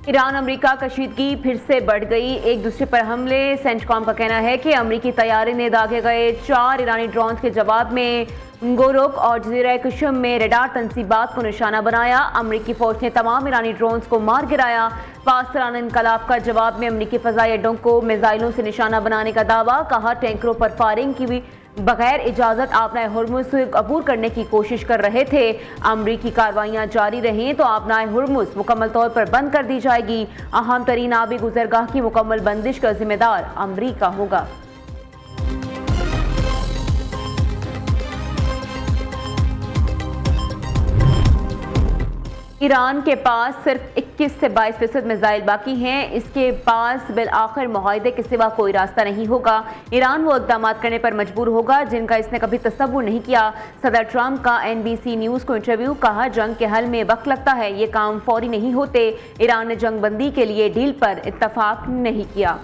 Iran America कशीदगी फिर से बढ़ गई, एक दूसरे पर हमले। सेंटकॉम का कहना है कि अमेरिकी तैयारी ने दागे गए 4 ईरानी ड्रोन के जवाब में गोरोक और जजीरा कुशम में रडार तनसीबात को निशाना बनाया। अमेरिकी फौज ने तमाम ईरानी ड्रोन्स को मार गिराया। पासराना इनकलाब का जवाब में अमेरिकी फजाई अड्डों को मिसाइलों से निशाना बनाने का दावा। कहा टैंकरों पर फायरिंग की भी बगैर इजाजत आबनाए हुर्मुज अबूर करने की कोशिश कर रहे थे। अमरीकी कार्रवाइयां जारी रहें तो आबनाए हुर्मुज मुकम्मल तौर पर बंद कर दी जाएगी। अहम तरीन आबी गुजरगाह की मुकम्मल बंदिश का जिम्मेदार अमरीका होगा। ईरान के पास सिर्फ 21 से 22% मिसाइल बाकी हैं। इसके पास बिल आखिर मुआहदे के सिवा कोई रास्ता नहीं होगा। ईरान वो इक़दाम करने पर मजबूर होगा जिनका इसने कभी तसव्वुर नहीं किया। सदर ट्रंप का NBC न्यूज़ को इंटरव्यू। कहा जंग के हल में वक्त लगता है, ये काम फौरी नहीं होते। ईरान ने जंग बंदी के लिए डील पर इत्तफाक नहीं किया।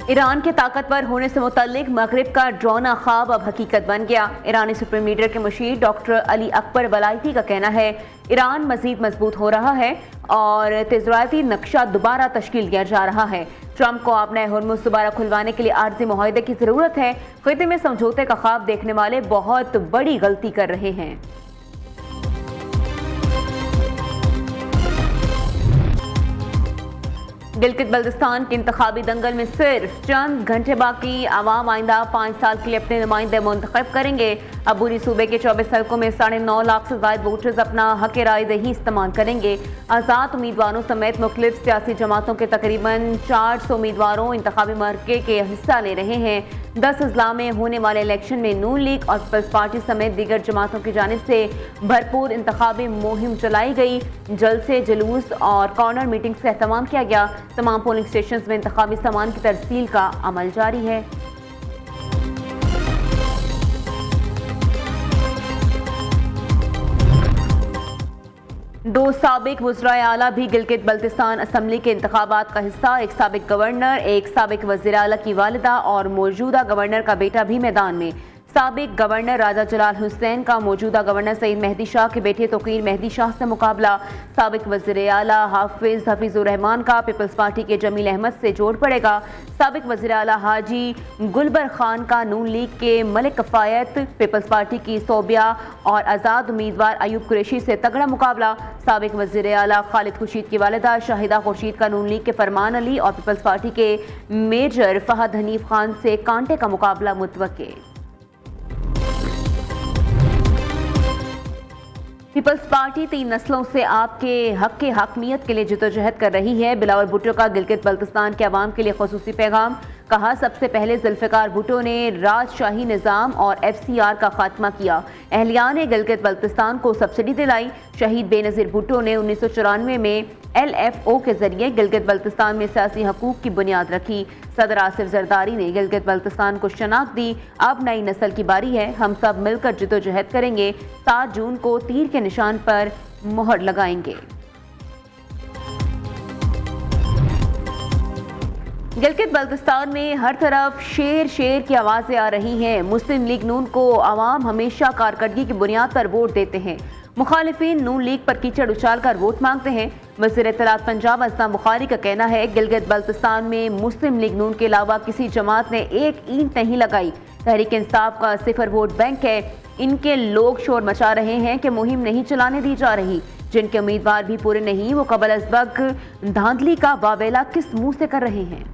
ईरान के ताकतवर होने से मुतल्लिक मगरिब का ड्रोना ख्वाब अब हकीकत बन गया। ईरानी सुप्रीम लीडर के मुशीर डॉक्टर अली अकबर वलायती का कहना है ईरान मजीद मजबूत हो रहा है और तेजराती नक्शा दोबारा तश्कील किया जा रहा है। ट्रंप को अपने हुर्मुज दोबारा खुलवाने के लिए आर्जी मुआहदे की जरूरत है। खिते में समझौते का ख्वाब देखने वाले बहुत बड़ी गलती कर रहे हैं। गिलगित बल्तिस्तान के इंतखाबी दंगल में सिर्फ चंद घंटे बाकी। अवाम आइंदा 5 साल के लिए अपने नुमाइंदे मुंतखब करेंगे। अबूरी सूबे के 24 हल्कों में 9.5 लाख से ज्यादा वोटर्स अपना हक राय दही इस्तेमाल करेंगे। आज़ाद उम्मीदवारों समेत मुख्तलिफ सियासी जमातों के तकरीबन 400 उम्मीदवारों इंतखाबी मरके के हिस्सा ले रहे हैं। 10 अजला में होने वाले इलेक्शन में नून लीग और पीपल्स पार्टी समेत दीगर जमातों की जानिब से भरपूर इंतखाबी मुहिम चलाई गई। जलसे, जुलूस और कॉर्नर मीटिंग्स का एहतमाम किया गया। तमाम पोलिंग स्टेशन में इंतखाबी सामान की तरसील का अमल जारी है। दो साबिक वज़राए आला भी गिलगित बल्तिस्तान असम्बली के इंतखाबात का हिस्सा। एक साबिक गवर्नर, एक साबिक वज़ीर आला की वालिदा और मौजूदा गवर्नर का बेटा भी मैदान में। साबिक गवर्नर राजा जलाल हुसैन का मौजूदा गवर्नर सईद मेहदी शाह के बेटे तोकीर मेहदी शाह से मुकाबला। साबिक वज़ीर आला हफीजुर रहमान का पीपल्स पार्टी के जमील अहमद से जोड़ पड़ेगा। साबिक वज़ीर आला हाजी गुलबर खान का नून लीग के मलिक कफ़ायत, पीपल्स पार्टी की सोबिया और आज़ाद उम्मीदवार अयूब कुरैशी से तगड़ा मुकाबला। साबिक वज़ीर आला खालिद खुर्शीद की वालिदा शाहिदा खुर्शीद का नून लीग के फरमान अली और पीपल्स पार्टी के मेजर फहद हनीफ खान से कांटे का मुकाबला मुतवक्के। पीपल्स पार्टी 3 नस्लों से आपके हक के हकमियत के लिए जदोजहद कर रही है। बिलावल भुट्टो का गिलगित बल्तिस्तान के अवाम के लिए खुसूसी पैगाम। कहा सबसे पहले जुल्फ़िकार भुट्टो ने राजशाही निज़ाम और FCR का खात्मा किया। अहलिया ने गिलगित बल्तिस्तान को सब्सिडी दिलाई। शहीद बेनज़ीर भुट्टो ने 1994 में LFO के जरिए गिलगित बल्तिस्तान में सियासी हकूक़ की बुनियाद रखी। सदर आसिफ जरदारी ने गिलगित बल्तिस्तान को शनाख्त दी। अब नई नस्ल की बारी है, हम सब मिलकर जदोजहद करेंगे। 7 जून को तीर के निशान पर मोहर लगाएंगे। गिलगित बल्तिस्तान में हर तरफ शेर शेर की आवाज़ें आ रही हैं। मुस्लिम लीग नून को आवाम हमेशा कारकर्दगी की बुनियाद पर वोट देते हैं। मुखालिफिन नून लीग पर कीचड़ उछाल कर वोट मांगते हैं। वज़ीर इत्तलात पंजाब असलम बुखारी का कहना है गिलगित बल्तिस्तान में मुस्लिम लीग नून के अलावा किसी जमात ने एक ईंट नहीं लगाई। तहरीक इंसाफ का सिफर वोट बैंक है। इनके लोग शोर मचा रहे हैं कि मुहिम नहीं चलाने दी जा रही। जिनके उम्मीदवार भी पूरे नहीं, वो कबल अज़ वक्त धांधली का वावेला किस मुंह से कर रहे हैं।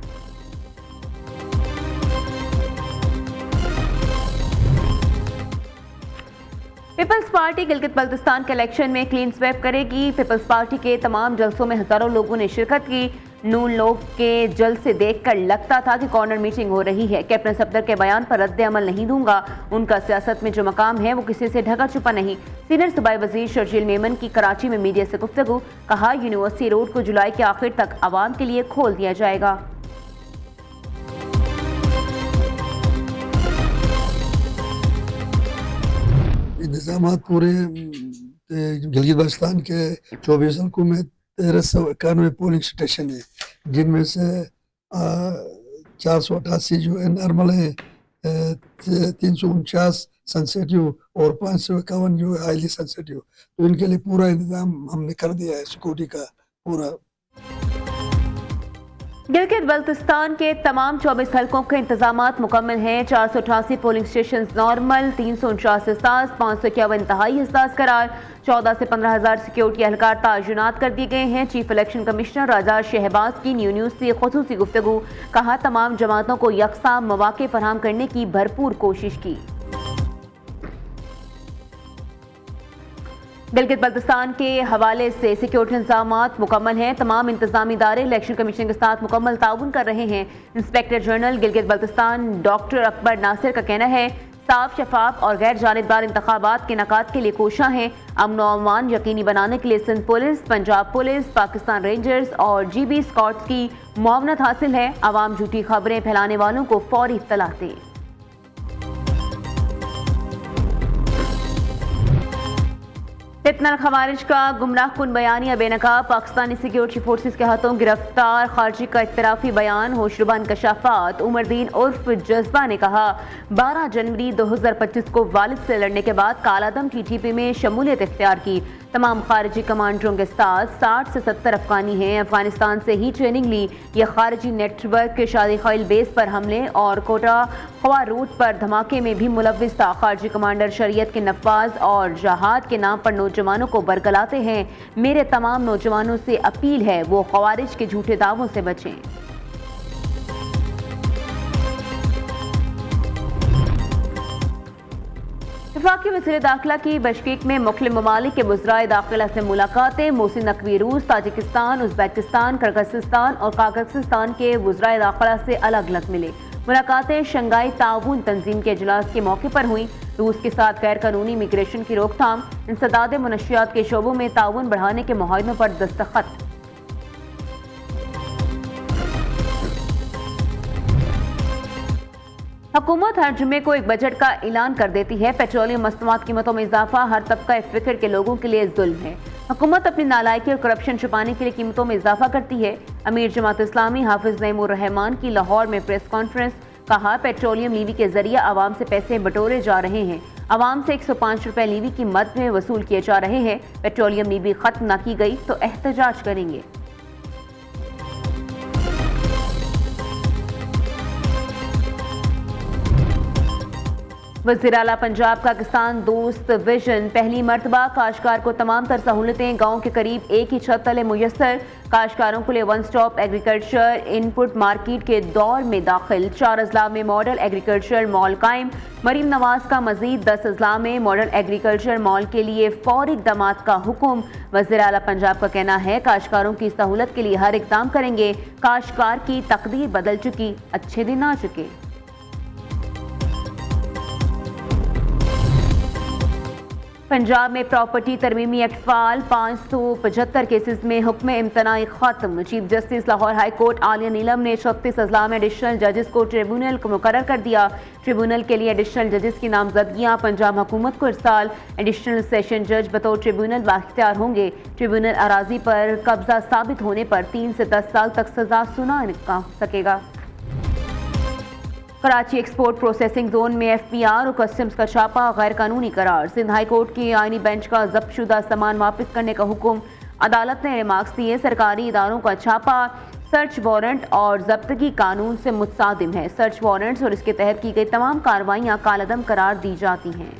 पीपल्स पार्टी गिलगित बल्तिस्तान के इलेक्शन में क्लीन स्वेप करेगी। पीपल्स पार्टी के तमाम जलसों में हजारों लोगों ने शिरकत की। नून लोग के जलसे देखकर लगता था कि कॉर्नर मीटिंग हो रही है। कैप्टन सफदर के बयान पर रद्द अमल नहीं दूंगा। उनका सियासत में जो मकाम है वो किसी से ढका छुपा नहीं। सीनियर सूबाई वजीर शर्जील मेमन की कराची में मीडिया से गुफ्तगू। कहा यूनिवर्सिटी रोड को जुलाई के आखिर तक आवाम के लिए खोल दिया जाएगा। इंतजाम पूरे गिलगित बाल्टिस्तान के 24 हल्कों में 1391 पोलिंग स्टेशन है, जिनमें से 488 जो है नॉर्मल है, 349 सेंसिटिव और 551 जो है हाईली सेंसिटिव। तो इनके लिए पूरा इंतजाम हमने कर दिया है सिक्योरिटी का पूरा। गिलगित बल्तिस्तान के तमाम 24 हल्कों के इंतजामात मुकम्मल हैं। 488 पोलिंग स्टेशन नॉर्मल, 349 एहसास, 551 इंतहाई एहसास करार, 14 से 15,000 सिक्योरिटी एहलकार तैनात कर दिए गए हैं। चीफ इलेक्शन कमिश्नर राजा शहबाज की न्यूज़ से खुसूसी गुफ्तगू, कहा तमाम जमातों को यकसा मौके फराहम करने की भरपूर कोशिश की। गिलगित बल्तिस्तान के हवाले से सिक्योरिटी इंतजामात मुकम्मल हैं। तमाम इंतजामी इदारे इलेक्शन कमीशन के साथ मुकम्मल ताउन कर रहे हैं। Inspector general Gilgit Baltistan doctor Akbar Nasir का कहना है, साफ, शफाफ और गैर जानिबदार इंतखाबात के इनेकाद के लिए कोशिश हैं। अमन व अमान यकीनी बनाने के लिए Sindh police, Punjab police, Pakistan rangers और GB स्कॉट्स की मुआवनत हासिल है। आवाम झूठी खबरें फैलाने वालों को फौरी इत्तला दें। फितना खवारिज का गुमराहकुन बयानिया बेनकाब, पाकिस्तानी सिक्योरिटी फोर्सेस के हाथों गिरफ्तार खारजी का इत्तराफी बयान, होशरुबा इंकशाफात। उमरदीन उर्फ जज्बा ने कहा, 12 जनवरी 2025 को वालिद से लड़ने के बाद कालादम TTP में शमूलियत इख्तियार की। तमाम खारजी कमांडरों के साथ 60 से 70 अफगानी हैं। अफगानिस्तान से ही ट्रेनिंग ली। यह खारजी नेटवर्क के शादी खैल बेस पर हमले और कोटा खवा रूट पर धमाके में भी मुलव्विस था। खारजी कमांडर शरीयत के नफाज और जहाद के नाम पर नौजवानों को बरगलाते हैं। मेरे तमाम नौजवानों से अपील है, वो खवारिज के झूठे दावों से बचें। वफाकी वज़ीर दाखिला की बशकीक में मुख्तलिफ ममालिक के वज़राए दाखिला से मुलाकातें। मोहसिन नकवी रूस, ताजिकिस्तान, उज़्बेकिस्तान, किर्गिज़स्तान और काज़ाख्स्तान के वज़राए दाखिला से अलग अलग मिले। मुलाकातें शंघाई ताउन तंजीम के इजलास के मौके पर हुई। रूस के साथ गैर कानूनी इमिग्रेशन की रोकथाम, इंसदाद मुनशियात के शोबों में ताउन बढ़ाने के मुआहदों पर दस्तखत। हुकूमत हर जुम्मे को एक बजट का ऐलान कर देती है। पेट्रोलियम मसनूआत कीमतों में इजाफा हर तबका फिक्र के लोगों के लिए जुल्म है। हुकूमत अपनी नालायकी और करप्शन छुपाने के लिए कीमतों में इजाफा करती है। अमीर जमात इस्लामी हाफिज नईमुर रहमान की लाहौर में प्रेस कॉन्फ्रेंस, कहा पेट्रोलियम लीवी के जरिए आवाम से पैसे बटोरे जा रहे हैं। आवाम से 105 रुपए लीवी की मद में वसूल किए जा रहे हैं। पेट्रोलियम लीवी खत्म न की गई तो एहतजाज करेंगे। वज़ीर आला पंजाब का किसान दोस्त विजन, पहली मरतबा काश्तकार को तमाम तर सहूलतें गाँव के करीब एक ही छत तले मुयस्सर। काश्तकारों के लिए one stop agriculture input market के दौर में दाखिल। 4 अजला में मॉडल एग्रीकल्चर मॉल कायम। मरीम नवाज का मजीद 10 अजला में मॉडल एग्रीकल्चर मॉल के लिए फौरी इक़दामात का हुक्म। वज़ीर आला पंजाब का कहना है, काश्तकारों की सहूलत के लिए हर इक़दाम करेंगे। काश्तकार की तकदीर बदल चुकी, अच्छे दिन आ चुके। पंजाब में प्रॉपर्टी तरमीमी एक्ट फाल, 575 केसेस में हुक्म इम्तनाई खत्म। Chief justice Lahore high court आलिया नीलम ने 36 अजला में एडिशनल जजेस को ट्रिब्यूनल को मुकर्रर कर दिया। ट्रिब्यूनल के लिए एडिशनल जजेस की नामजदगियां पंजाब हुकूमत को इरसाल। एडिशनल सेशन जज बतौर ट्रिब्यूनल बाख्तियार होंगे। ट्रिब्यूनल अराजी पर कब्जा साबित होने पर 3 से 10 साल तक सजा सुना सकेगा। कराची एक्सपोर्ट प्रोसेसिंग जोन में FPR और कस्टम्स का छापा, गैर कानूनी करार। सिंध हाई कोर्ट की आईनी बेंच का जब्तशुदा सामान वापस करने का हुक्म। अदालत ने रिमार्क्स दिए, सरकारी इदारों का छापा सर्च वारंट और जब्तगी कानून से मुतसादिम है। सर्च वारंट्स और इसके तहत की गई तमाम कार्रवाइयां कालअदम करार दी जाती हैं।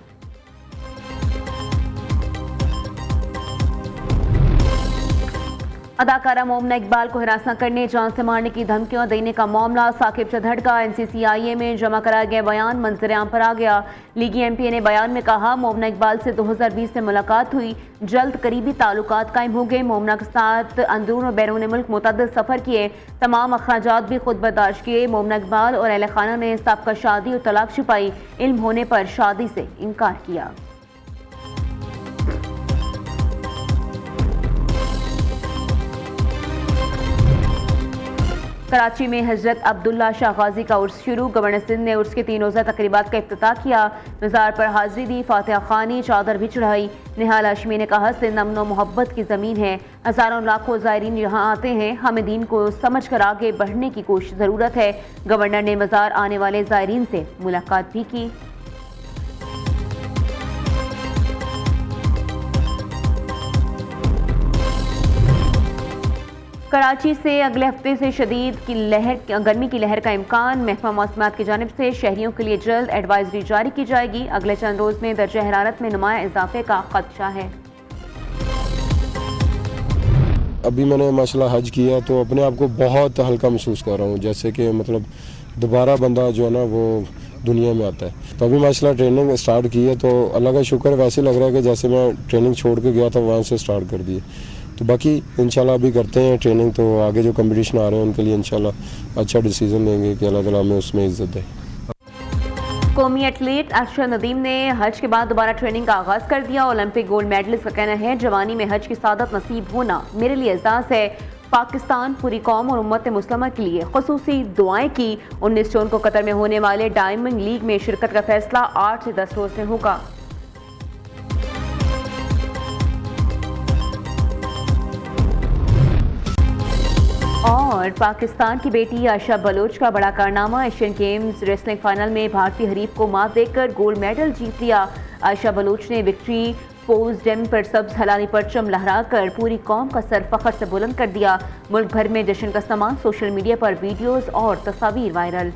अदाकारा मोमना इकबाल को हिरासत करने, जान से मारने की धमकियां देने का मामला। साकिब चधड़ का NCCIA में जमा कराया गया बयान मंजर-ए-आम पर आ गया। लीगी MP ने बयान में कहा, मोमना इकबाल से 2020 में मुलाकात हुई, जल्द करीबी ताल्लुकात कायम हो गए। मोमना के साथ अंदरून और बैरून मुल्क मुतअद्दिद सफ़र किए, तमाम अखराजात भी खुद बर्दाश्त किए। मोमना इकबाल और अहले खाना ने सबका शादी और तलाक छुपाई, इल्म होने पर शादी से इनकार किया। कराची में हजरत अब्दुल्ला शाह गाजी का उर्स शुरू। गवर्नर सिंध ने उर्स के 3 रोज़ा तकरीबात का इफ्तिताह किया। मज़ार पर हाजिरी दी, फातिहा खानी, चादर भी चढ़ाई। निहाल हाशमी ने कहा, सिंध अमन व मोहब्बत की ज़मीन है। हज़ारों लाखों ज़ायरीन यहाँ आते हैं। हमें दीन को समझ कर आगे बढ़ने की कोशिश ज़रूरत है। गवर्नर ने मज़ार आने वाले ज़ायरीन से मुलाकात भी की। कराची से अगले हफ्ते से शदीद की गर्मी की लहर का इम्कान। महकमा मौसमात की जानिब से शहरियों के लिए जल्द एडवाइजरी जारी की जाएगी। अगले चंद रोज़ में दर्जा हरारत में नुमाया इजाफे का खदशा है। अभी मैंने माशाल्लाह हज किया तो अपने आप को बहुत हल्का महसूस कर रहा हूँ, जैसे कि मतलब दोबारा बंदा जो है ना वो दुनिया में आता है। तो अभी माशाल्लाह ट्रेनिंग स्टार्ट की है तो अल्लाह का शुक्र, वैसे लग रहा है कि जैसे मैं ट्रेनिंग छोड़ के गया था वहाँ से स्टार्ट कर दी। तो बाकी इंशाल्लाह अभी करते हैं ट्रेनिंग, तो आगे जो कंपटीशन आ रहे हैं उनके लिए इंशाल्लाह अच्छा डिसीजन लेंगे कि अल्लाह ताला हमें उसमें इज्जत दे। कौमी एथलीट अरशद नदीम ने हज के बाद दोबारा ट्रेनिंग का आगाज कर दिया। ओलंपिक गोल्ड मेडलिस्ट का कहना है, जवानी में हज की सादत नसीब होना मेरे लिए एहसास है। पाकिस्तान पूरी कौम और उम्मत मुस्लिमा के लिए खुसूसी दुआएं की। 19 जून को कतर में होने वाले डायमंड लीग में शिरकत का फैसला 8 से 10 रोज में होगा। और पाकिस्तान की बेटी आयशा बलोच का बड़ा कारनामा, एशियन गेम्स रेसलिंग फाइनल में भारतीय हरीफ को मात देकर गोल्ड मेडल जीत लिया। आयशा बलोच ने विक्ट्री पोज डेम पर सब्ज हलाली परचम लहराकर पूरी कौम का सर फख्र से बुलंद कर दिया। मुल्क भर में जश्न का सामान, सोशल मीडिया पर वीडियोस और तस्वीर वायरल।